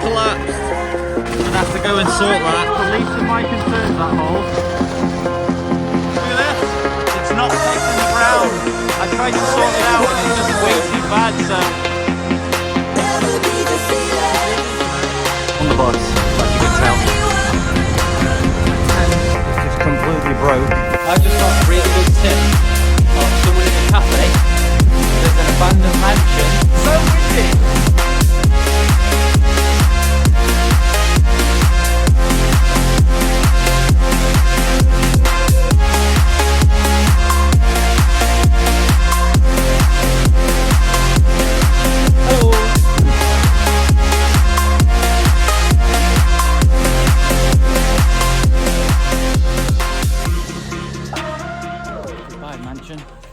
collapsed. Gonna have to go and sort that. The least of my concerns, that hole. Look at this. It's not taking the ground. I tried to sort it out and it's just way too bad, so. On the bus, as you can tell. And it's just completely broke. I just got a really good tip of someone in a cafe. There's an abandoned mansion. So wicked! Mansion.